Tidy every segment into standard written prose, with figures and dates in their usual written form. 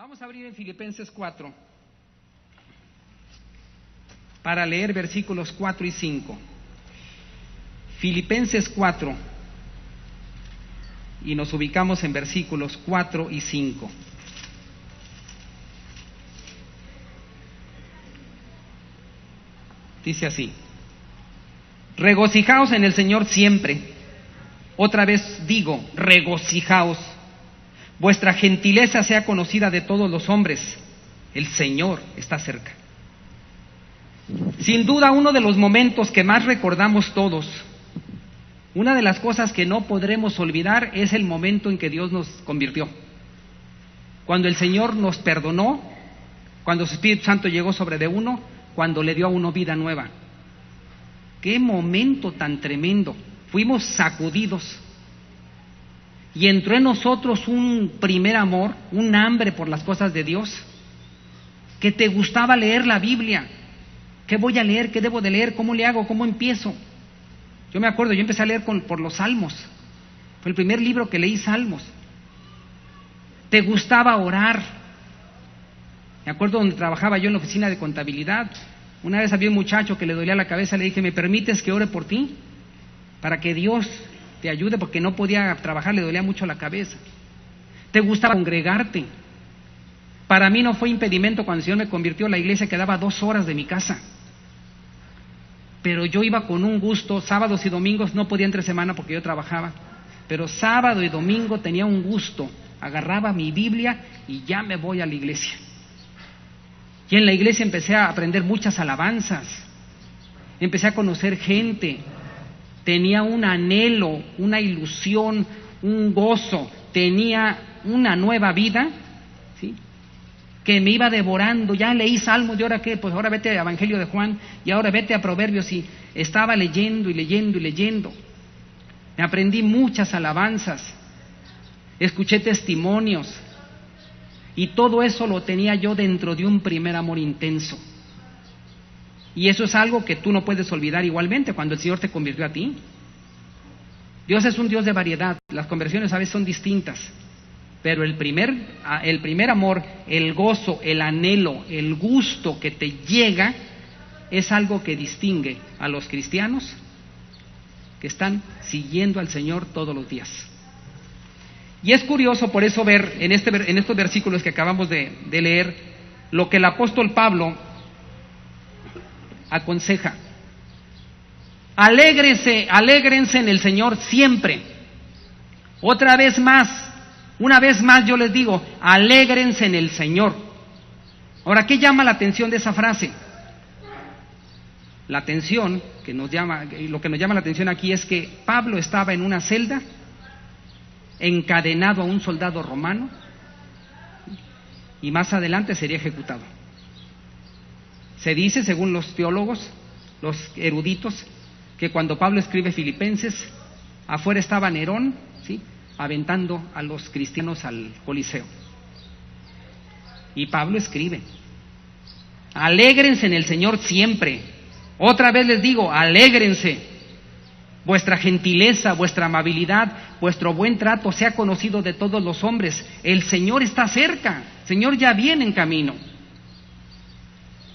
Vamos a abrir en Filipenses 4 para leer versículos 4 y 5. Filipenses 4 y nos ubicamos en versículos 4 y 5. Dice así: regocijaos en el Señor siempre. Otra vez digo, regocijaos. Vuestra gentileza sea conocida de todos los hombres. El Señor está cerca. Sin duda, uno de los momentos que más recordamos todos, una de las cosas que no podremos olvidar es el momento en que Dios nos convirtió. Cuando el Señor nos perdonó, cuando su Espíritu Santo llegó sobre de uno, cuando le dio a uno vida nueva. ¡Qué momento tan tremendo! Fuimos sacudidos y entró en nosotros un primer amor, un hambre por las cosas de Dios, que te gustaba leer la Biblia. ¿Qué voy a leer? ¿Qué debo de leer? ¿Cómo le hago? ¿Cómo empiezo? Yo me acuerdo, yo empecé a leer por los Salmos. Fue el primer libro que leí, Salmos. ¿Te gustaba orar? Me acuerdo donde trabajaba yo en la oficina de contabilidad. Una vez había un muchacho que le dolía la cabeza, le dije, ¿me permites que ore por ti? Para que Dios te ayude, porque no podía trabajar, le dolía mucho la cabeza. ¿Te gustaba congregarte? Para mí no fue impedimento cuando el Señor me convirtió. La iglesia quedaba 2 horas de mi casa. Pero yo iba con un gusto. Sábados y domingos no podía entre semana porque yo trabajaba. Pero sábado y domingo tenía un gusto. Agarraba mi Biblia y ya me voy a la iglesia. Y en la iglesia empecé a aprender muchas alabanzas. Empecé a conocer gente. Tenía un anhelo, una ilusión, un gozo. Tenía una nueva vida, ¿sí?, que me iba devorando. Ya leí Salmos, ¿y ahora qué? Pues ahora vete al Evangelio de Juan, y ahora vete a Proverbios, y estaba leyendo y leyendo y leyendo. Me aprendí muchas alabanzas, escuché testimonios, y todo eso lo tenía yo dentro de un primer amor intenso. Y eso es algo que tú no puedes olvidar igualmente cuando el Señor te convirtió a ti. Dios es un Dios de variedad, las conversiones a veces son distintas, pero el primer amor, el gozo, el anhelo, el gusto que te llega, es algo que distingue a los cristianos que están siguiendo al Señor todos los días. Y es curioso por eso ver en estos versículos que acabamos de leer lo que el apóstol Pablo aconseja. Alégrense en el Señor siempre. Otra vez más, una vez más yo les digo, alégrense en el Señor. Ahora, ¿qué llama la atención de esa frase? La atención lo que nos llama la atención aquí es que Pablo estaba en una celda, encadenado a un soldado romano, y más adelante sería ejecutado. Se dice, según los teólogos, los eruditos, que cuando Pablo escribe Filipenses, afuera estaba Nerón, ¿sí?, aventando a los cristianos al Coliseo. Y Pablo escribe, alégrense en el Señor siempre. Otra vez les digo, alégrense. Vuestra gentileza, vuestra amabilidad, vuestro buen trato sea conocido de todos los hombres. El Señor está cerca, el Señor ya viene en camino.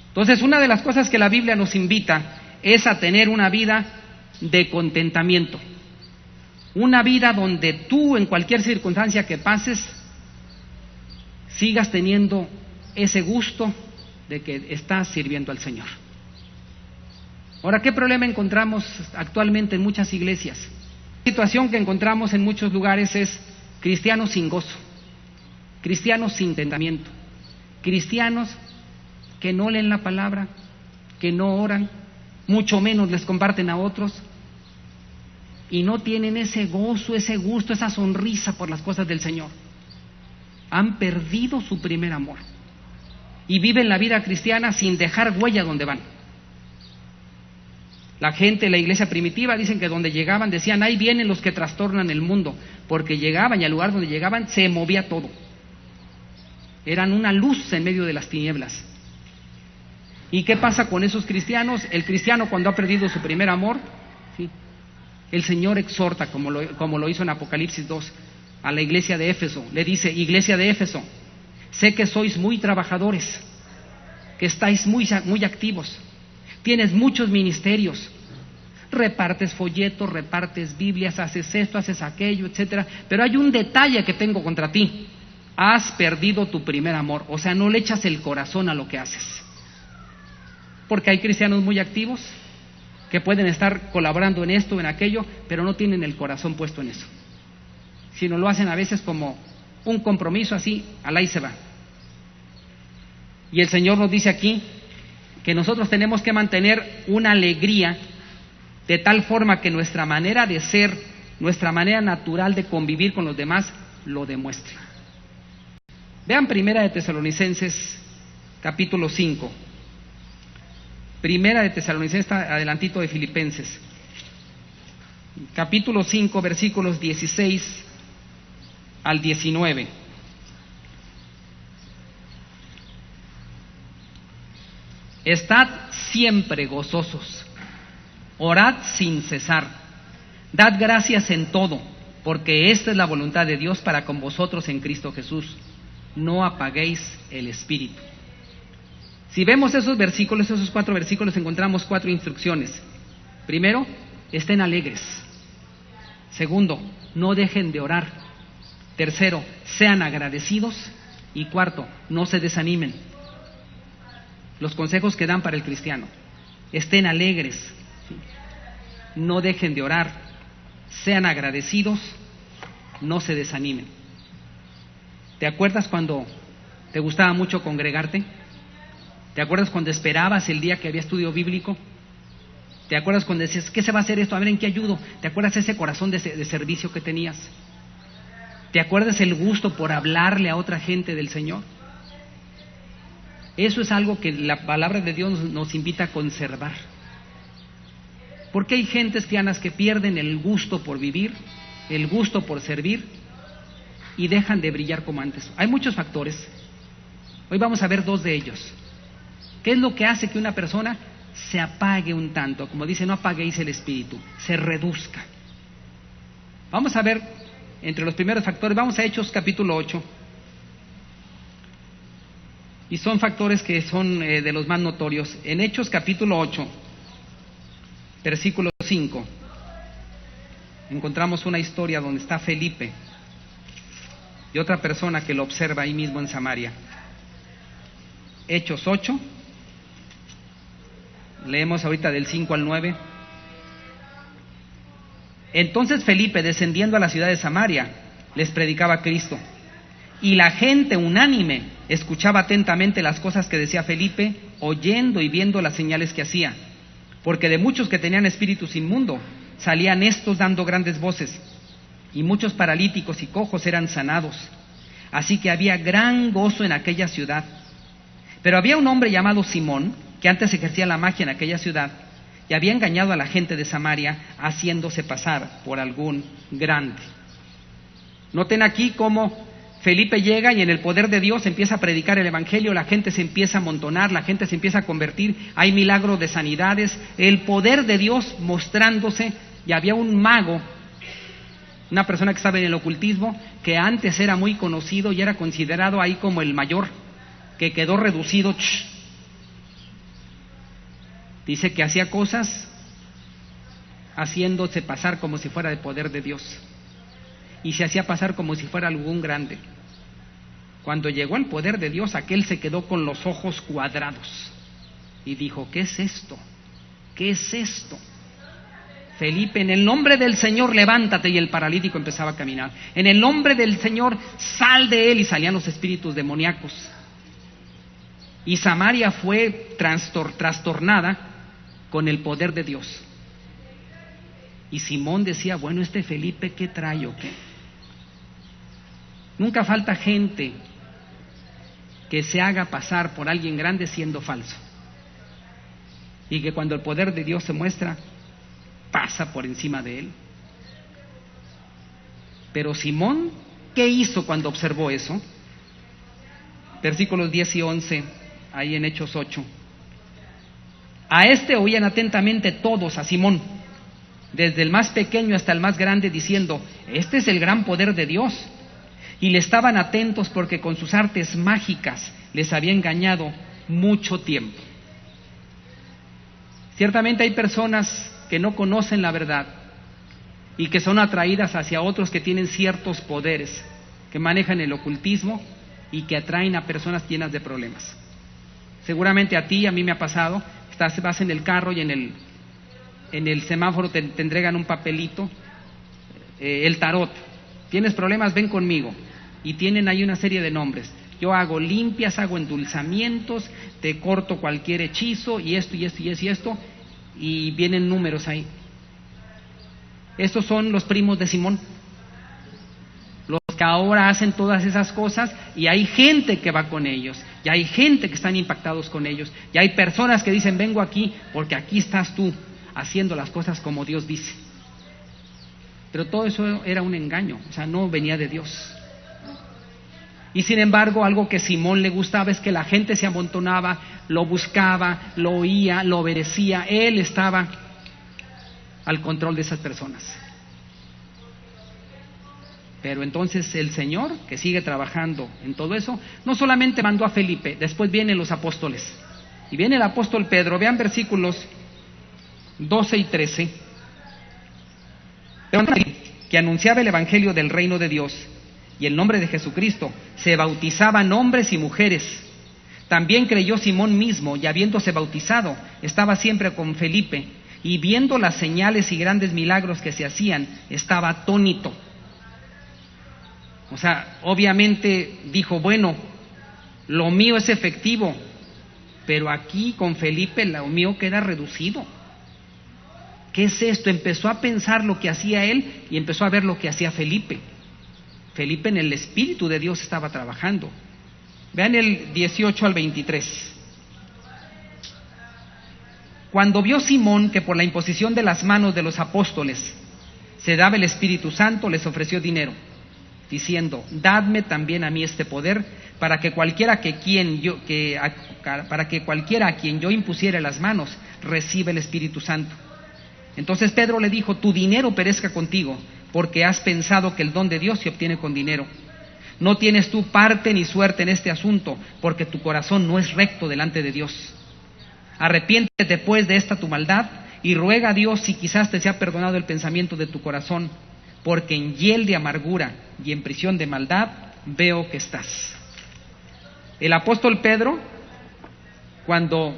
Entonces, una de las cosas que la Biblia nos invita es a tener una vida de contentamiento. Una vida donde tú, en cualquier circunstancia que pases, sigas teniendo ese gusto de que estás sirviendo al Señor. Ahora, ¿qué problema encontramos actualmente en muchas iglesias? La situación que encontramos en muchos lugares es cristianos sin gozo, cristianos sin contentamiento, cristianos que no leen la palabra, que no oran, mucho menos les comparten a otros, y no tienen ese gozo, ese gusto, esa sonrisa por las cosas del Señor. Han perdido su primer amor y viven la vida cristiana sin dejar huella donde van. La gente de la iglesia primitiva dicen que donde llegaban decían, ahí vienen los que trastornan el mundo, porque llegaban y al lugar donde llegaban se movía todo. Eran una luz en medio de las tinieblas. ¿Y qué pasa con esos cristianos? El cristiano, cuando ha perdido su primer amor, ¿sí?, el Señor exhorta, como lo hizo en Apocalipsis 2, a la iglesia de Éfeso. Le dice, iglesia de Éfeso, Sé que sois muy trabajadores, que estáis muy activos, tienes muchos ministerios, repartes folletos, repartes Biblias, haces esto, haces aquello, etcétera. Pero hay un detalle que tengo contra ti: has perdido tu primer amor. O sea, no le echas el corazón a lo que haces. Porque hay cristianos muy activos que pueden estar colaborando en esto, en aquello, pero no tienen el corazón puesto en eso, sino lo hacen a veces como un compromiso así, al ahí se va. Y el Señor nos dice aquí que nosotros tenemos que mantener una alegría de tal forma que nuestra manera de ser, nuestra manera natural de convivir con los demás, lo demuestre. Vean Primera de Tesalonicenses, capítulo 5. Primera de Tesalonicenses, está adelantito de Filipenses. Capítulo 5, versículos 16 al 19. Estad siempre gozosos, orad sin cesar, dad gracias en todo, porque esta es la voluntad de Dios para con vosotros en Cristo Jesús. No apaguéis el espíritu. Si vemos esos versículos, esos 4 versículos, encontramos 4 instrucciones. Primero, estén alegres. Segundo, no dejen de orar. Tercero, sean agradecidos. Y cuarto, no se desanimen. Los consejos que dan para el cristiano: estén alegres, ¿sí? No dejen de orar, sean agradecidos, no se desanimen. ¿Te acuerdas cuando te gustaba mucho congregarte? ¿Te acuerdas cuando esperabas el día que había estudio bíblico? ¿Te acuerdas cuando decías, ¿qué se va a hacer esto? A ver, ¿en qué ayudo? ¿Te acuerdas ese corazón de servicio que tenías? ¿Te acuerdas el gusto por hablarle a otra gente del Señor? Eso es algo que la palabra de Dios nos invita a conservar. Porque hay gentes cristianas que pierden el gusto por vivir, el gusto por servir, y dejan de brillar como antes. Hay muchos factores. Hoy vamos a ver 2 de ellos. ¿Qué es lo que hace que una persona se apague un tanto? Como dice, no apaguéis el espíritu, se reduzca. Vamos a ver entre los primeros factores. Vamos a Hechos capítulo 8. Y son factores que son de los más notorios. En Hechos capítulo 8, versículo 5, encontramos una historia donde está Felipe y otra persona que lo observa ahí mismo en Samaria. Hechos 8, leemos ahorita del 5 al 9. Entonces Felipe, descendiendo a la ciudad de Samaria, les predicaba a Cristo. Y la gente unánime escuchaba atentamente las cosas que decía Felipe, oyendo y viendo las señales que hacía. Porque de muchos que tenían espíritus inmundos, salían estos dando grandes voces, y muchos paralíticos y cojos eran sanados. Así que había gran gozo en aquella ciudad. Pero había un hombre llamado Simón, que antes ejercía la magia en aquella ciudad, y había engañado a la gente de Samaria, haciéndose pasar por algún grande. Noten aquí cómo Felipe llega y en el poder de Dios empieza a predicar el evangelio, la gente se empieza a amontonar, la gente se empieza a convertir, hay milagros de sanidades, el poder de Dios mostrándose. Y había un mago, una persona que estaba en el ocultismo, que antes era muy conocido y era considerado ahí como el mayor, que quedó reducido. Dice que hacía cosas haciéndose pasar como si fuera el poder de Dios, y se hacía pasar como si fuera algún grande. Cuando llegó al poder de Dios, aquel se quedó con los ojos cuadrados y dijo, ¿qué es esto? ¿Qué es esto? Felipe, en el nombre del Señor, levántate. Y el paralítico empezaba a caminar. En el nombre del Señor, sal de él. Y salían los espíritus demoníacos. Y Samaria fue trastornada con el poder de Dios. Y Simón decía, bueno, este Felipe, ¿qué trae o qué? Nunca falta gente que se haga pasar por alguien grande siendo falso. Y que cuando el poder de Dios se muestra, pasa por encima de él. Pero Simón, ¿qué hizo cuando observó eso? Versículos 10 y 11, ahí en Hechos 8. A este oían atentamente todos, a Simón, desde el más pequeño hasta el más grande, diciendo, este es el gran poder de Dios. y le estaban atentos porque con sus artes mágicas les había engañado mucho tiempo. Ciertamente hay personas que no conocen la verdad y que son atraídas hacia otros que tienen ciertos poderes, que manejan el ocultismo y que atraen a personas llenas de problemas. Seguramente a ti y a mí me ha pasado, vas en el carro y en el semáforo te entregan un papelito, el tarot. Tienes problemas, ven conmigo. Y tienen ahí una serie de nombres. Yo hago limpias, hago endulzamientos, te corto cualquier hechizo y esto y esto y esto y esto, y vienen números ahí. Estos son los primos de Simón, los que ahora hacen todas esas cosas, y hay gente que va con ellos, y hay gente que están impactados con ellos, y hay personas que dicen, vengo aquí porque aquí estás tú haciendo las cosas como Dios dice. Pero todo eso era un engaño, o sea, no venía de Dios. Y sin embargo, algo que Simón le gustaba es que la gente se amontonaba, lo buscaba, lo oía, lo obedecía. Él estaba al control de esas personas. Pero entonces el Señor, que sigue trabajando en todo eso, no solamente mandó a Felipe, después vienen los apóstoles. Y viene el apóstol Pedro, vean versículos 12 y 13, que anunciaba el evangelio del reino de Dios y el nombre de Jesucristo. Se bautizaban hombres y mujeres. También creyó Simón mismo, y habiéndose bautizado, estaba siempre con Felipe, y viendo las señales y grandes milagros que se hacían, estaba atónito. O sea, obviamente dijo, bueno, lo mío es efectivo, pero aquí con Felipe lo mío queda reducido. ¿Qué es esto? Empezó a pensar lo que hacía él y empezó a ver lo que hacía Felipe. Felipe en el Espíritu de Dios estaba trabajando. Vean el 18 al 23. Cuando vio Simón que por la imposición de las manos de los apóstoles se daba el Espíritu Santo, les ofreció dinero, diciendo, dadme también a mí este poder, para que cualquiera a quien yo impusiere las manos reciba el Espíritu Santo. Entonces Pedro le dijo, tu dinero perezca contigo, porque has pensado que el don de Dios se obtiene con dinero. No tienes tú parte ni suerte en este asunto, porque tu corazón no es recto delante de Dios. Arrepiéntete pues de esta tu maldad, y ruega a Dios si quizás te sea perdonado el pensamiento de tu corazón, porque en hiel de amargura y en prisión de maldad veo que estás. El apóstol Pedro, cuando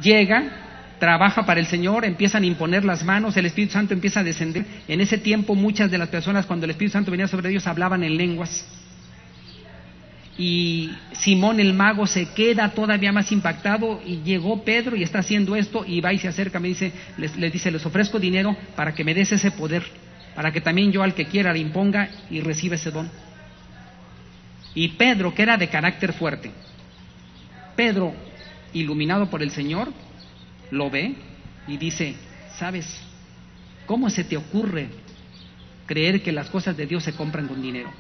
llega, trabaja para el Señor, empiezan a imponer las manos, el Espíritu Santo empieza a descender. En ese tiempo muchas de las personas, cuando el Espíritu Santo venía sobre ellos, hablaban en lenguas. Y Simón el mago se queda todavía más impactado, y llegó Pedro y está haciendo esto, y va y se acerca, les dice, les ofrezco dinero para que me des ese poder, para que también yo al que quiera le imponga y reciba ese don. Y Pedro, que era de carácter fuerte, Pedro, iluminado por el Señor, lo ve y dice, ¿sabes? ¿Cómo se te ocurre creer que las cosas de Dios se compran con dinero?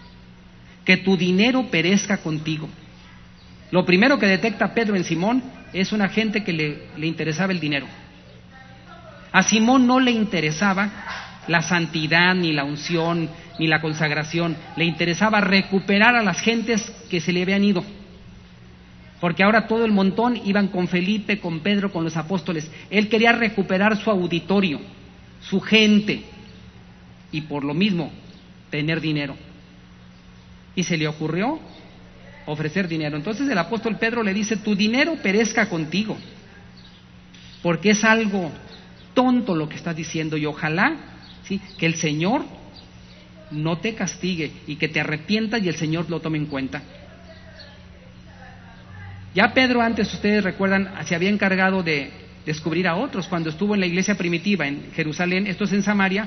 Que tu dinero perezca contigo. Lo primero que detecta Pedro en Simón es una gente que le interesaba el dinero. A Simón no le interesaba la santidad, ni la unción, ni la consagración. Le interesaba recuperar a las gentes que se le habían ido. Porque ahora todo el montón iban con Felipe, con Pedro, con los apóstoles. Él quería recuperar su auditorio, su gente, y por lo mismo tener dinero. Y se le ocurrió ofrecer dinero. Entonces el apóstol Pedro le dice, tu dinero perezca contigo, porque es algo tonto lo que estás diciendo, y ojalá, ¿sí?, que el Señor no te castigue y que te arrepientas y el Señor lo tome en cuenta. Ya Pedro antes, ustedes recuerdan, se había encargado de descubrir a otros. Cuando estuvo en la iglesia primitiva en Jerusalén, esto es en Samaria,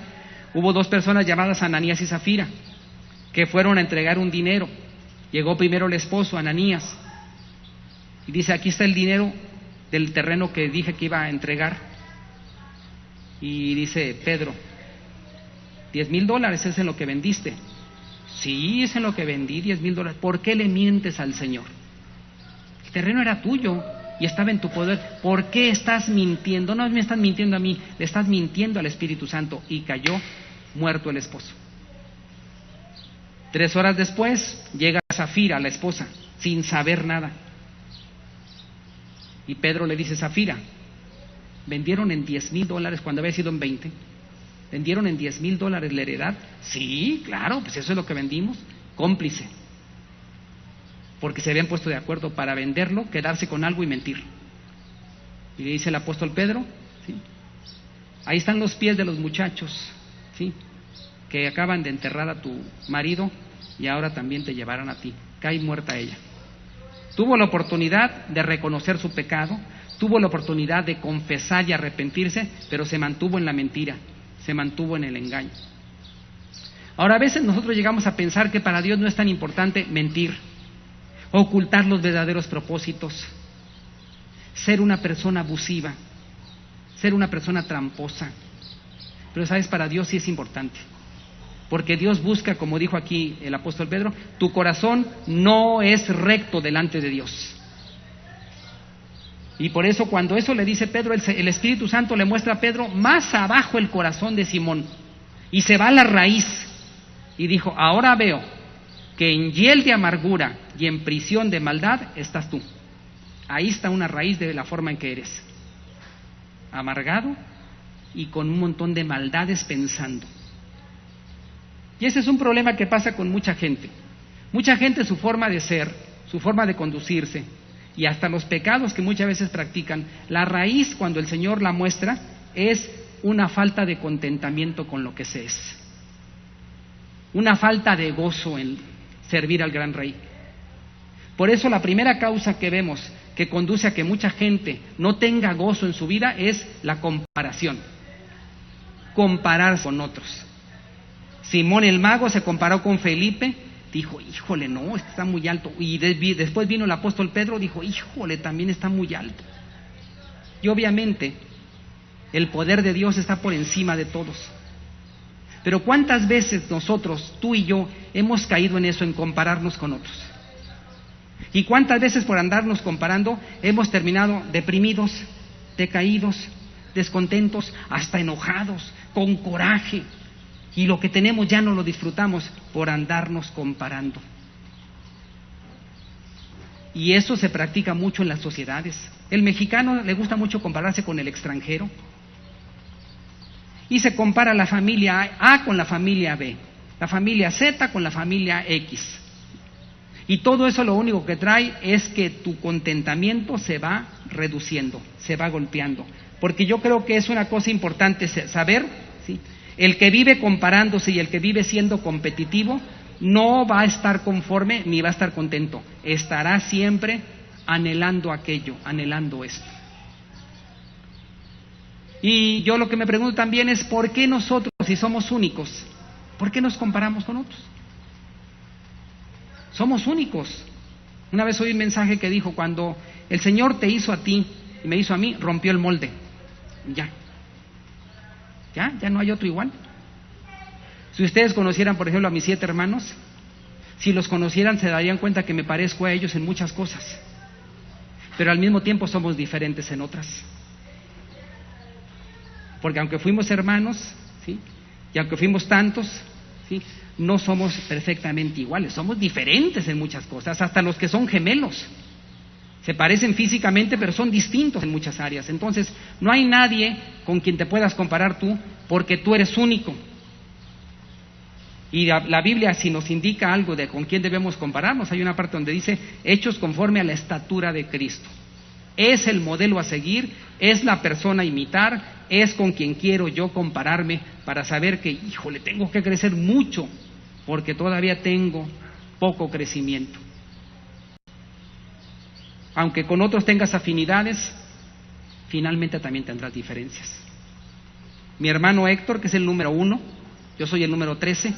hubo dos personas llamadas Ananías y Zafira, que fueron a entregar un dinero. Llegó primero el esposo, Ananías, y dice, aquí está el dinero del terreno que dije que iba a entregar. Y dice Pedro, $10,000 es en lo que vendiste. Sí, es en lo que vendí, $10,000. ¿Por qué le mientes al Señor? El terreno era tuyo y estaba en tu poder. ¿Por qué estás mintiendo? No me estás mintiendo a mí, le estás mintiendo al Espíritu Santo. Y cayó muerto el esposo. 3 horas después llega Zafira, la esposa, sin saber nada. Y Pedro le dice: Zafira, vendieron en $10,000 cuando había sido en 20. ¿Vendieron en $10,000 la heredad? Sí, claro, pues eso es lo que vendimos. Cómplice. Porque se habían puesto de acuerdo para venderlo, quedarse con algo y mentir. Y le dice el apóstol Pedro: ¿sí? Ahí están los pies de los muchachos, ¿sí?, que acaban de enterrar a tu marido y ahora también te llevarán a ti. Cae muerta ella. Tuvo la oportunidad de reconocer su pecado, tuvo la oportunidad de confesar y arrepentirse, pero se mantuvo en la mentira, se mantuvo en el engaño. Ahora, a veces nosotros llegamos a pensar que para Dios no es tan importante mentir, ocultar los verdaderos propósitos, ser una persona abusiva, ser una persona tramposa. Pero sabes, para Dios sí es importante, porque Dios busca, como dijo aquí el apóstol Pedro, tu corazón no es recto delante de Dios. Y por eso, cuando eso le dice Pedro, el Espíritu Santo le muestra a Pedro más abajo el corazón de Simón, y se va a la raíz, y dijo: ahora veo que en hiel de amargura y en prisión de maldad estás tú. Ahí está una raíz de la forma en que eres, amargado y con un montón de maldades pensando. Y ese es un problema que pasa con mucha gente. Mucha gente, su forma de ser, su forma de conducirse y hasta los pecados que muchas veces practican, la raíz, cuando el Señor la muestra, es una falta de contentamiento con lo que se es, una falta de gozo en servir al gran Rey. Por eso la primera causa que vemos que conduce a que mucha gente no tenga gozo en su vida es la comparación, compararse con otros. Simón el mago se comparó con Felipe, dijo: híjole, no, está muy alto. Y después vino el apóstol Pedro, dijo: híjole, también está muy alto. Y obviamente el poder de Dios está por encima de todos. Pero ¿cuántas veces nosotros, tú y yo, hemos caído en eso, en compararnos con otros? ¿Y cuántas veces por andarnos comparando hemos terminado deprimidos, decaídos, descontentos, hasta enojados, con coraje? Y lo que tenemos ya no lo disfrutamos por andarnos comparando. Y eso se practica mucho en las sociedades. El mexicano le gusta mucho compararse con el extranjero. Y se compara la familia A con la familia B, la familia Z con la familia X. Y todo eso lo único que trae es que tu contentamiento se va reduciendo, se va golpeando. Porque yo creo que es una cosa importante saber, ¿sí? El que vive comparándose y el que vive siendo competitivo no va a estar conforme ni va a estar contento. Estará siempre anhelando aquello, anhelando esto. Y yo lo que me pregunto también es: ¿por qué nosotros, si somos únicos, por qué nos comparamos con otros? Somos únicos. Una vez oí un mensaje que dijo: cuando el Señor te hizo a ti y me hizo a mí, rompió el molde. Ya no hay otro igual. Si ustedes conocieran, por ejemplo, a mis 7 hermanos, si los conocieran se darían cuenta que me parezco a ellos en muchas cosas, pero al mismo tiempo somos diferentes en otras. Porque aunque fuimos hermanos, ¿sí?, y aunque fuimos tantos, ¿sí?, no somos perfectamente iguales, somos diferentes en muchas cosas, hasta los que son gemelos. Se parecen físicamente, pero son distintos en muchas áreas. Entonces, no hay nadie con quien te puedas comparar tú, porque tú eres único. Y la Biblia, si nos indica algo de con quién debemos compararnos, hay una parte donde dice: hechos conforme a la estatura de Cristo. Es el modelo a seguir, es la persona a imitar, es con quien quiero yo compararme para saber que, híjole, tengo que crecer mucho, porque todavía tengo poco crecimiento. Aunque con otros tengas afinidades, finalmente también tendrás diferencias. Mi hermano Héctor, que es el número 1, yo soy el número 13.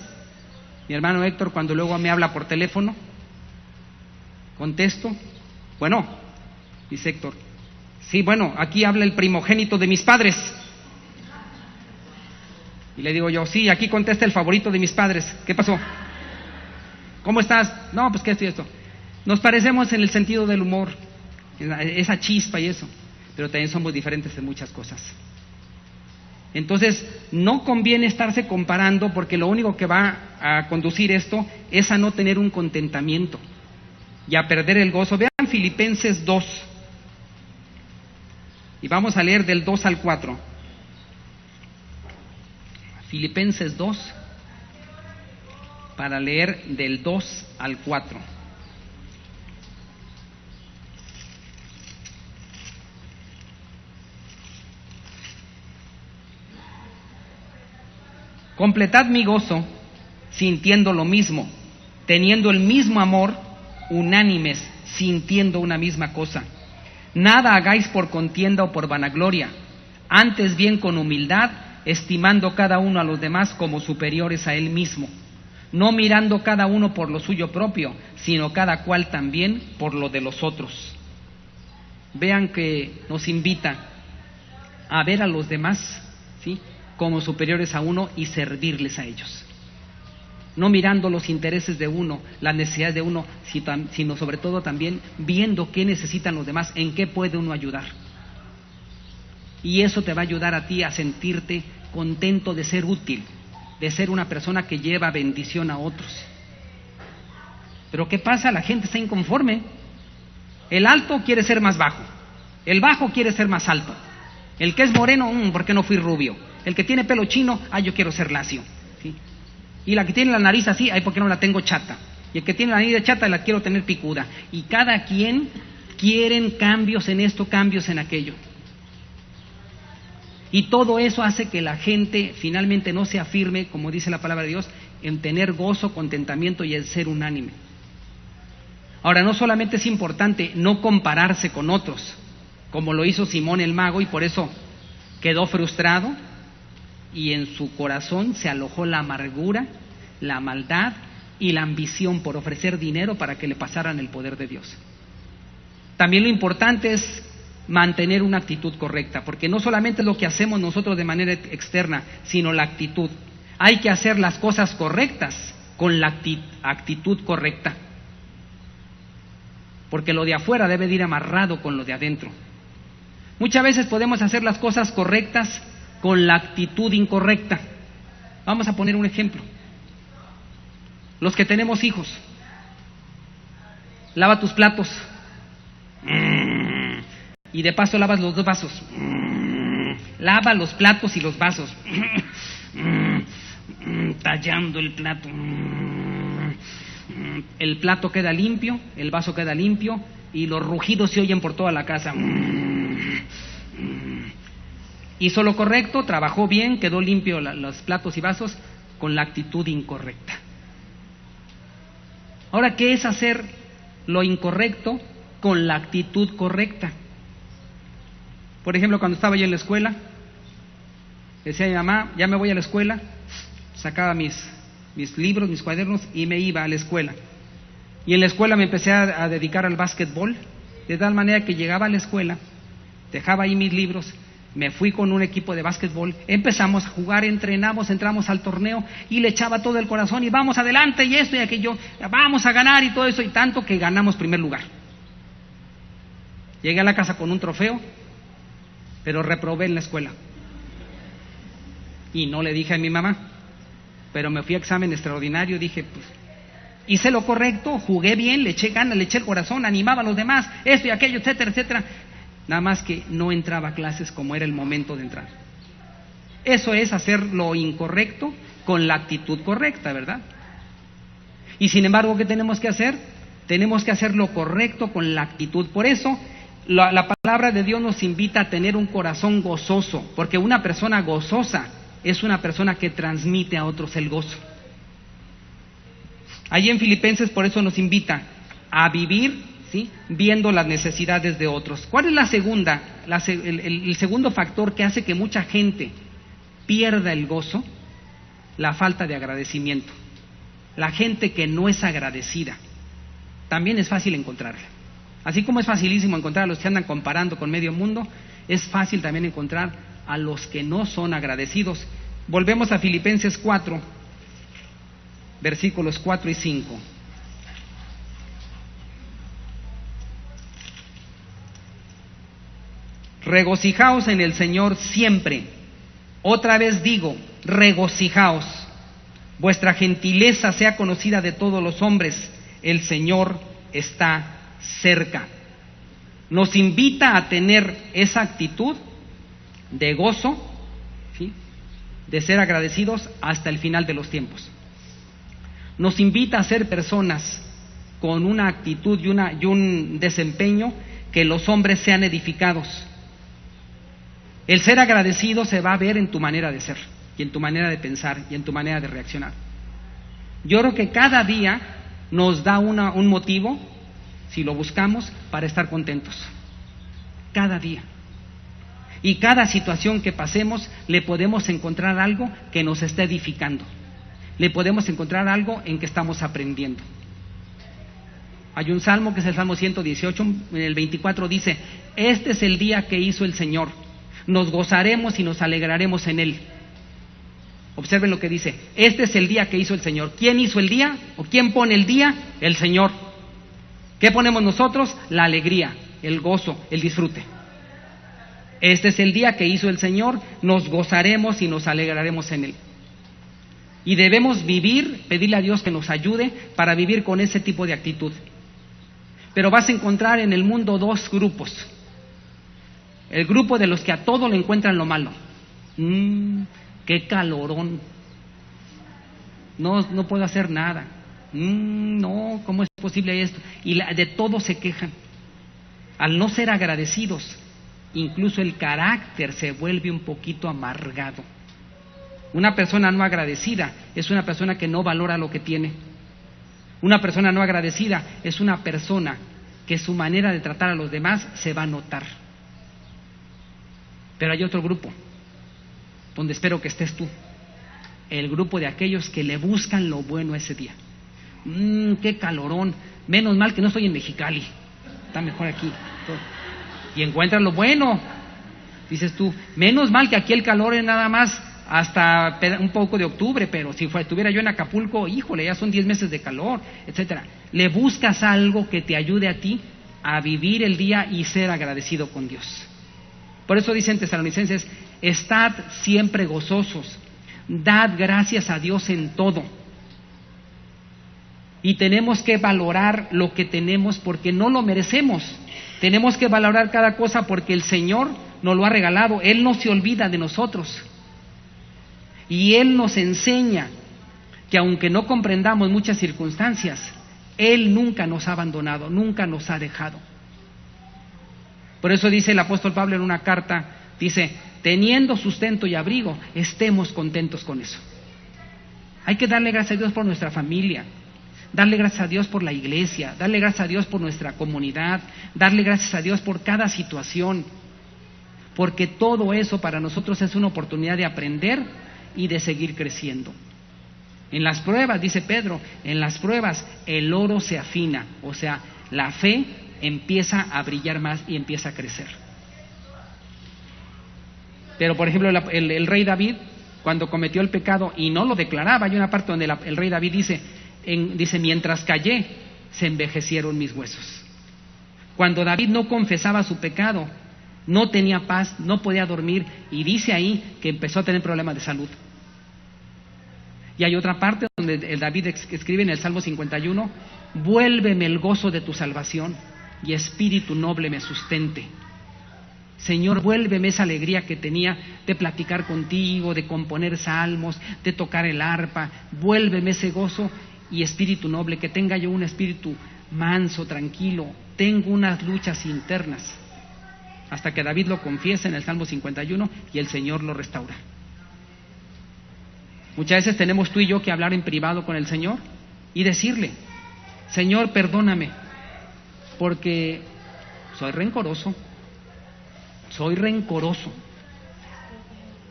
Mi hermano Héctor, cuando luego me habla por teléfono, contesto: bueno, dice Héctor: sí, bueno, aquí habla el primogénito de mis padres. Y le digo yo: sí, aquí contesta el favorito de mis padres. ¿Qué pasó? ¿Cómo estás? No, pues que esto y esto. Nos parecemos en el sentido del humor, esa chispa y eso, pero también somos diferentes en muchas cosas. Entonces, no conviene estarse comparando porque lo único que va a conducir esto es a no tener un contentamiento y a perder el gozo. Vean Filipenses 2 y vamos a leer del 2 al 4. Filipenses 2 para leer del 2 al 4. Completad mi gozo sintiendo lo mismo, teniendo el mismo amor, unánimes, sintiendo una misma cosa. Nada hagáis por contienda o por vanagloria, antes bien con humildad, estimando cada uno a los demás como superiores a él mismo, no mirando cada uno por lo suyo propio, sino cada cual también por lo de los otros. Vean que nos invita a ver a los demás, ¿sí?, como superiores a uno y servirles a ellos. No mirando los intereses de uno, las necesidades de uno, sino sobre todo también viendo qué necesitan los demás, en qué puede uno ayudar. Y eso te va a ayudar a ti a sentirte contento de ser útil, de ser una persona que lleva bendición a otros. Pero ¿qué pasa? La gente está inconforme. El alto quiere ser más bajo, el bajo quiere ser más alto. El que es moreno, ¿por qué no fui rubio? El que tiene pelo chino, yo quiero ser lacio, ¿sí? Y la que tiene la nariz así, ¿por qué no la tengo chata? Y el que tiene la nariz de chata, la quiero tener picuda. Y cada quien quieren cambios en esto, cambios en aquello. Y todo eso hace que la gente finalmente no se afirme, como dice la palabra de Dios, en tener gozo, contentamiento y el ser unánime. Ahora, no solamente es importante no compararse con otros, como lo hizo Simón el mago, y por eso quedó frustrado, y en su corazón se alojó la amargura, la maldad y la ambición por ofrecer dinero para que le pasaran el poder de Dios. También lo importante es mantener una actitud correcta, porque no solamente es lo que hacemos nosotros de manera externa, sino la actitud. Hay que hacer las cosas correctas con la actitud correcta, porque lo de afuera debe de ir amarrado con lo de adentro. Muchas veces podemos hacer las cosas correctas con la actitud incorrecta. Vamos a poner un ejemplo. Los que tenemos hijos, lava tus platos y de paso lavas los dos vasos. Lava los platos y los vasos, tallando el plato. El plato queda limpio, el vaso queda limpio y los rugidos se oyen por toda la casa. Hizo lo correcto, trabajó bien, quedó limpio los platos y vasos con la actitud incorrecta. Ahora, ¿qué es hacer lo incorrecto con la actitud correcta? Por ejemplo, cuando estaba yo en la escuela, decía a mi mamá, ya me voy a la escuela, sacaba mis libros, mis cuadernos y me iba a la escuela. Y en la escuela me empecé a dedicar al básquetbol, de tal manera que llegaba a la escuela, dejaba ahí mis libros, me fui con un equipo de básquetbol, empezamos a jugar, entrenamos, entramos al torneo y le echaba todo el corazón y vamos adelante y esto y aquello, vamos a ganar y todo eso, y tanto que ganamos primer lugar. Llegué a la casa con un trofeo, pero reprobé en la escuela. Y no le dije a mi mamá, pero me fui a examen extraordinario, dije, pues, hice lo correcto, jugué bien, le eché ganas, le eché el corazón, animaba a los demás, esto y aquello, etcétera, etcétera. Nada más que no entraba a clases como era el momento de entrar. Eso es hacer lo incorrecto con la actitud correcta, ¿verdad? Y sin embargo, ¿qué tenemos que hacer? Tenemos que hacer lo correcto con la actitud. Por eso, la palabra de Dios nos invita a tener un corazón gozoso, porque una persona gozosa es una persona que transmite a otros el gozo. Allí en Filipenses por eso nos invita a vivir, ¿sí?, viendo las necesidades de otros. ¿Cuál es la segunda? El segundo factor que hace que mucha gente pierda el gozo, la falta de agradecimiento. La gente que no es agradecida, también es fácil encontrarla. Así como es facilísimo encontrar a los que andan comparando con medio mundo, es fácil también encontrar a los que no son agradecidos. Volvemos a Filipenses 4, versículos 4 y 5. Regocijaos en el Señor siempre. Otra vez digo, regocijaos, vuestra gentileza sea conocida de todos los hombres, el Señor está cerca. Nos invita a tener esa actitud de gozo, ¿sí?, de ser agradecidos hasta el final de los tiempos. Nos invita a ser personas con una actitud y un desempeño que los hombres sean edificados. El ser agradecido se va a ver en tu manera de ser, y en tu manera de pensar, y en tu manera de reaccionar. Yo creo que cada día nos da un motivo, si lo buscamos, para estar contentos. Cada día. Y cada situación que pasemos, le podemos encontrar algo que nos está edificando. Le podemos encontrar algo en que estamos aprendiendo. Hay un salmo que es el Salmo 118, en el 24 dice: este es el día que hizo el Señor, nos gozaremos y nos alegraremos en él. Observen lo que dice: este es el día que hizo el Señor. ¿Quién hizo el día? ¿O quién pone el día? El Señor. ¿Qué ponemos nosotros? La alegría, el gozo, el disfrute. Este es el día que hizo el Señor, nos gozaremos y nos alegraremos en él. Y debemos vivir, pedirle a Dios que nos ayude para vivir con ese tipo de actitud. Pero vas a encontrar en el mundo dos grupos. El grupo de los que a todo le encuentran lo malo. ¡Qué calorón! No puedo hacer nada. No, ¿cómo es posible esto? Y de todo se quejan. Al no ser agradecidos, incluso el carácter se vuelve un poquito amargado. Una persona no agradecida es una persona que no valora lo que tiene. Una persona no agradecida es una persona que su manera de tratar a los demás se va a notar. Pero hay otro grupo, donde espero que estés tú, el grupo de aquellos que le buscan lo bueno ese día. ¡Qué calorón! Menos mal que no estoy en Mexicali, está mejor aquí. Y encuentras lo bueno. Dices tú, menos mal que aquí el calor es nada más hasta un poco de octubre, pero si estuviera yo en Acapulco, híjole, ya son 10 meses de calor, etcétera. Le buscas algo que te ayude a ti a vivir el día y ser agradecido con Dios. Por eso dicen Tesalonicenses: estad siempre gozosos, dad gracias a Dios en todo. Y tenemos que valorar lo que tenemos porque no lo merecemos. Tenemos que valorar cada cosa porque el Señor nos lo ha regalado. Él no se olvida de nosotros. Y Él nos enseña que aunque no comprendamos muchas circunstancias, Él nunca nos ha abandonado, nunca nos ha dejado. Por eso dice el apóstol Pablo en una carta, dice: teniendo sustento y abrigo, estemos contentos con eso. Hay que darle gracias a Dios por nuestra familia, darle gracias a Dios por la iglesia, darle gracias a Dios por nuestra comunidad, darle gracias a Dios por cada situación, porque todo eso para nosotros es una oportunidad de aprender y de seguir creciendo. En las pruebas, dice Pedro, en las pruebas el oro se afina, o sea, la fe empieza a brillar más y empieza a crecer. Pero por ejemplo el rey David, cuando cometió el pecado y no lo declaraba, hay una parte donde el rey David dice: mientras callé, se envejecieron mis huesos. Cuando David no confesaba su pecado, no tenía paz, no podía dormir, y dice ahí que empezó a tener problemas de salud. Y hay otra parte donde el David escribe en el Salmo 51: vuélveme el gozo de tu salvación, y espíritu noble me sustente. Señor, vuélveme esa alegría que tenía de platicar contigo, de componer salmos, de tocar el arpa. Vuélveme ese gozo y espíritu noble, que tenga yo un espíritu manso, tranquilo. Tengo unas luchas internas. Hasta que David lo confiesa en el Salmo 51 y el Señor lo restaura. Muchas veces tenemos tú y yo que hablar en privado con el Señor y decirle: Señor, perdóname, porque soy rencoroso.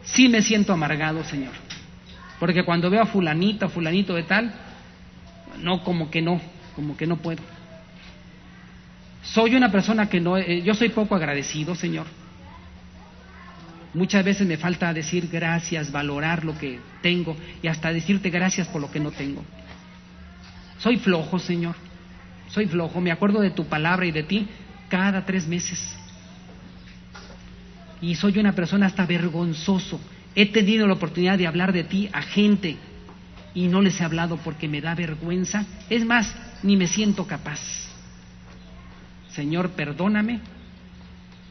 Sí me siento amargado, Señor, porque cuando veo a fulanita, fulanito de tal, como que no puedo. Soy una persona yo soy poco agradecido, Señor. Muchas veces me falta decir gracias, valorar lo que tengo y hasta decirte gracias por lo que no tengo. Soy flojo, Señor, soy flojo. Me acuerdo de tu palabra y de ti cada 3 meses. Y soy una persona hasta vergonzoso He tenido la oportunidad de hablar de ti a gente y no les he hablado porque me da vergüenza. Es más, ni me siento capaz. Señor, perdóname,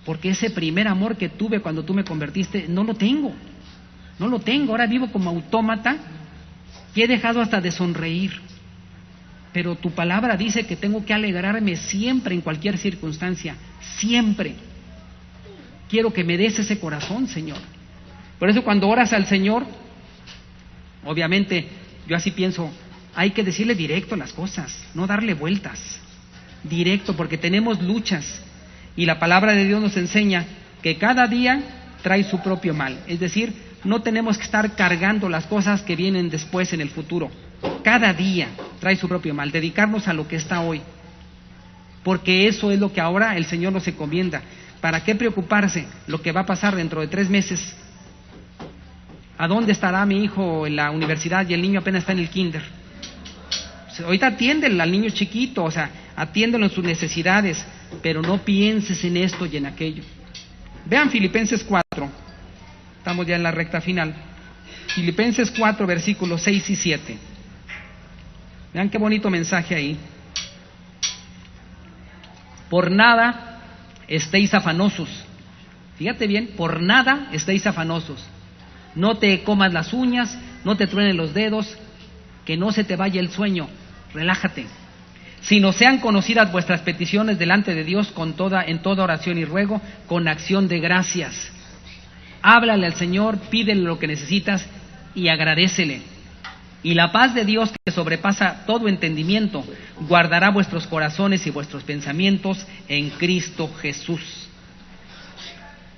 porque ese primer amor que tuve cuando tú me convertiste, no lo tengo. No lo tengo. Ahora vivo como autómata y he dejado hasta de sonreír. Pero tu palabra dice que tengo que alegrarme siempre en cualquier circunstancia. Siempre. Quiero que me des ese corazón, Señor. Por eso cuando oras al Señor, obviamente yo así pienso, hay que decirle directo las cosas, no darle vueltas. Directo, porque tenemos luchas. Y la palabra de Dios nos enseña que cada día trae su propio mal. Es decir, no tenemos que estar cargando las cosas que vienen después en el futuro. Cada día trae su propio mal. Dedicarnos a lo que está hoy. Porque eso es lo que ahora el Señor nos encomienda. ¿Para qué preocuparse lo que va a pasar dentro de 3 meses? ¿A dónde estará mi hijo en la universidad y el niño apenas está en el kinder? Ahorita atiéndelo al niño chiquito, o sea, atiéndelo en sus necesidades, pero no pienses en esto y en aquello. Vean Filipenses 4, estamos ya en la recta final. Filipenses 4, versículos 6 y 7. Vean qué bonito mensaje ahí. Por nada estéis afanosos. Fíjate bien, por nada estéis afanosos. No te comas las uñas, no te truenen los dedos, que no se te vaya el sueño. Relájate. Sino sean conocidas vuestras peticiones delante de Dios en toda oración y ruego, con acción de gracias. Háblale al Señor, pídele lo que necesitas y agradécele. Y la paz de Dios, que sobrepasa todo entendimiento, guardará vuestros corazones y vuestros pensamientos en Cristo Jesús.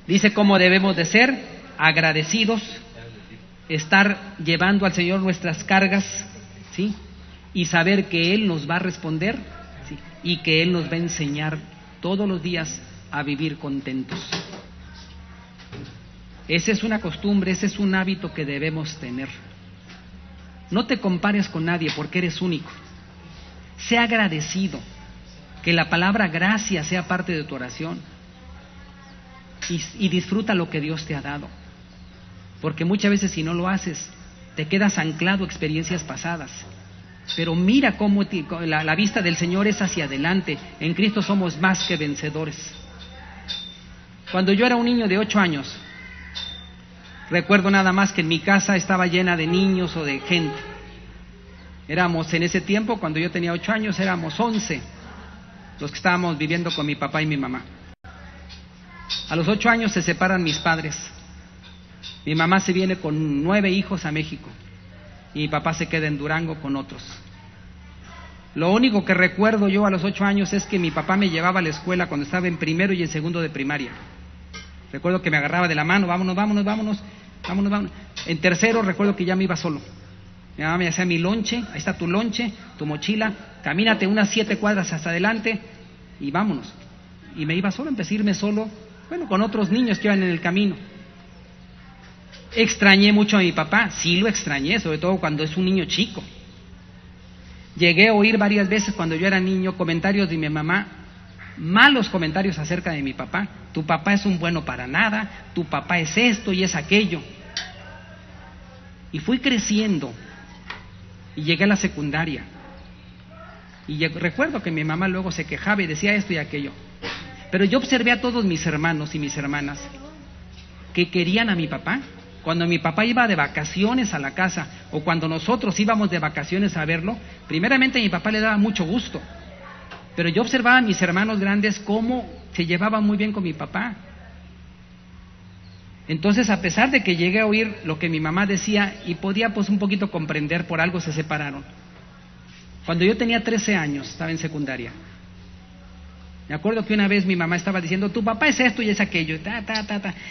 Dice cómo debemos de ser agradecidos, estar llevando al Señor nuestras cargas, ¿sí? Y saber que Él nos va a responder, ¿sí? Y que Él nos va a enseñar todos los días a vivir contentos. Esa es una costumbre, ese es un hábito que debemos tener. No te compares con nadie porque eres único. Sea agradecido, que la palabra gracias sea parte de tu oración y disfruta lo que Dios te ha dado. Porque muchas veces si no lo haces, te quedas anclado a experiencias pasadas. Pero mira cómo la vista del Señor es hacia adelante. En Cristo somos más que vencedores. Cuando yo era un niño de 8 años, recuerdo nada más que en mi casa estaba llena de niños o de gente. Éramos en ese tiempo, cuando yo tenía 8 años, éramos 11 los que estábamos viviendo con mi papá y mi mamá. A los 8 años se separan mis padres. Mi mamá se viene con 9 hijos a México y mi papá se queda en Durango con otros. Lo único que recuerdo yo a los 8 años es que mi papá me llevaba a la escuela cuando estaba en primero y en segundo de primaria. Recuerdo que me agarraba de la mano, vámonos. En tercero recuerdo que ya me iba solo. Mi mamá me hacía mi lonche, ahí está tu lonche, tu mochila, camínate unas 7 cuadras hasta adelante y vámonos. Y me iba solo, empecé a irme solo, con otros niños que iban en el camino. Extrañé mucho a mi papá, sí lo extrañé, sobre todo cuando es un niño chico. Llegué a oír varias veces cuando yo era niño comentarios de mi mamá, malos comentarios acerca de mi papá. Tu papá es un bueno para nada, tu papá es esto y es aquello. Y fui creciendo y llegué a la secundaria. Y recuerdo que mi mamá luego se quejaba y decía esto y aquello. Pero yo observé a todos mis hermanos y mis hermanas que querían a mi papá. Cuando mi papá iba de vacaciones a la casa o cuando nosotros íbamos de vacaciones a verlo, primeramente a mi papá le daba mucho gusto. Pero yo observaba a mis hermanos grandes cómo se llevaban muy bien con mi papá. Entonces, a pesar de que llegué a oír lo que mi mamá decía y podía un poquito comprender, por algo se separaron. Cuando yo tenía 13 años, estaba en secundaria. Me acuerdo que una vez mi mamá estaba diciendo, tu papá es esto y es aquello,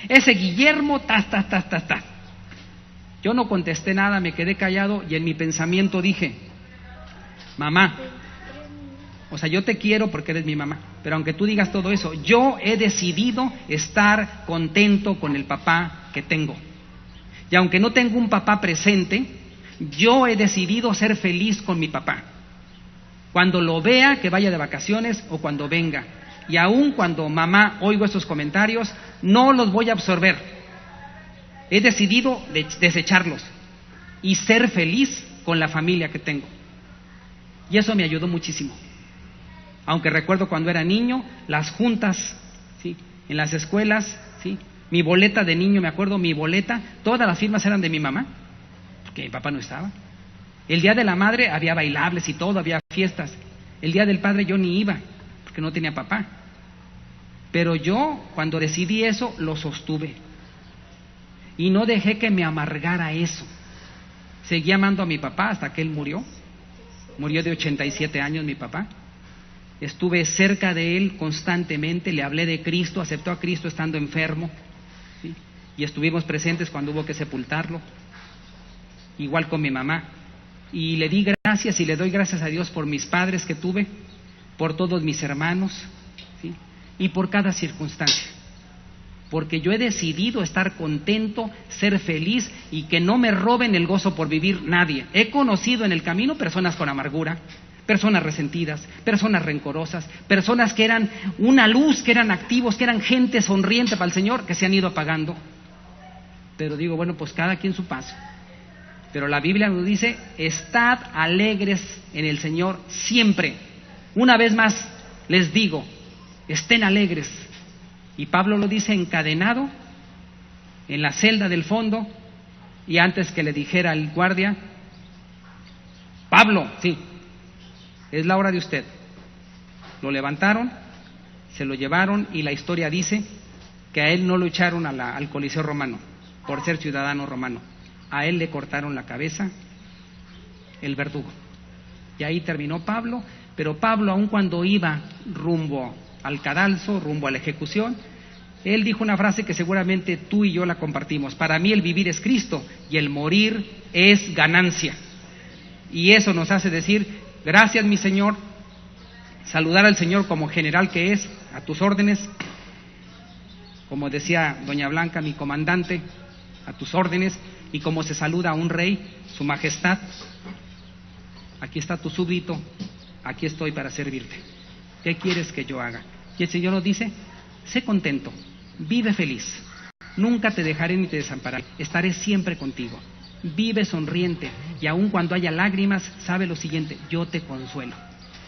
ese Guillermo, Yo no contesté nada, me quedé callado y en mi pensamiento dije, mamá, o sea, yo te quiero porque eres mi mamá, pero aunque tú digas todo eso, yo he decidido estar contento con el papá que tengo. Y aunque no tengo un papá presente, yo he decidido ser feliz con mi papá. Cuando lo vea, que vaya de vacaciones o cuando venga. Y aun cuando mamá oigo esos comentarios, no los voy a absorber. He decidido desecharlos y ser feliz con la familia que tengo. Y eso me ayudó muchísimo. Aunque recuerdo cuando era niño, las juntas, ¿sí?, en las escuelas, ¿sí?, mi boleta de niño, me acuerdo, mi boleta, todas las firmas eran de mi mamá, porque mi papá no estaba. El día de la madre había bailables y todo, había fiestas. El día del padre yo ni iba, porque no tenía papá. Pero yo, cuando decidí eso, lo sostuve. Y no dejé que me amargara eso. Seguí amando a mi papá hasta que él murió. Murió de 87 años mi papá. Estuve cerca de él constantemente, le hablé de Cristo, aceptó a Cristo estando enfermo, ¿sí?, y estuvimos presentes cuando hubo que sepultarlo. Igual con mi mamá. Y le di gracias y le doy gracias a Dios por mis padres que tuve, por todos mis hermanos, ¿sí?, y por cada circunstancia. Porque yo he decidido estar contento, ser feliz y que no me roben el gozo por vivir nadie. He conocido en el camino personas con amargura, personas resentidas, personas rencorosas, personas que eran una luz, que eran activos, que eran gente sonriente para el Señor, que se han ido apagando. Pero digo, bueno, pues cada quien su paso. Pero la Biblia nos dice, estad alegres en el Señor siempre. Una vez más les digo, estén alegres. Y Pablo lo dice encadenado en la celda del fondo, y antes que le dijera el guardia, Pablo, sí, es la hora de usted. Lo levantaron, se lo llevaron, y la historia dice que a él no lo echaron al Coliseo romano por ser ciudadano romano. A él le cortaron la cabeza el verdugo. Y ahí terminó Pablo. Pero Pablo, aun cuando iba rumbo al cadalso, rumbo a la ejecución, él dijo una frase que seguramente tú y yo la compartimos: para mí el vivir es Cristo y el morir es ganancia. Y eso nos hace decir, gracias mi Señor, saludar al Señor como general que es, a tus órdenes, como decía doña Blanca, mi comandante, a tus órdenes, y como se saluda a un rey, su majestad, aquí está tu súbdito, aquí estoy para servirte. ¿Qué quieres que yo haga? Y el Señor nos dice, sé contento, vive feliz, nunca te dejaré ni te desampararé, estaré siempre contigo. Vive sonriente, y aun cuando haya lágrimas, sabe lo siguiente, yo te consuelo.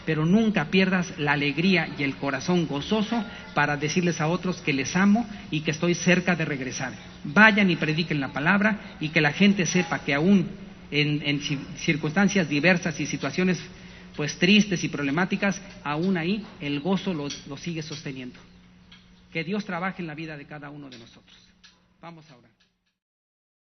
Pero nunca pierdas la alegría y el corazón gozoso para decirles a otros que les amo y que estoy cerca de regresar. Vayan y prediquen la palabra, y que la gente sepa que aún en circunstancias diversas y situaciones pues tristes y problemáticas, aún ahí el gozo lo sigue sosteniendo. Que Dios trabaje en la vida de cada uno de nosotros. Vamos ahora.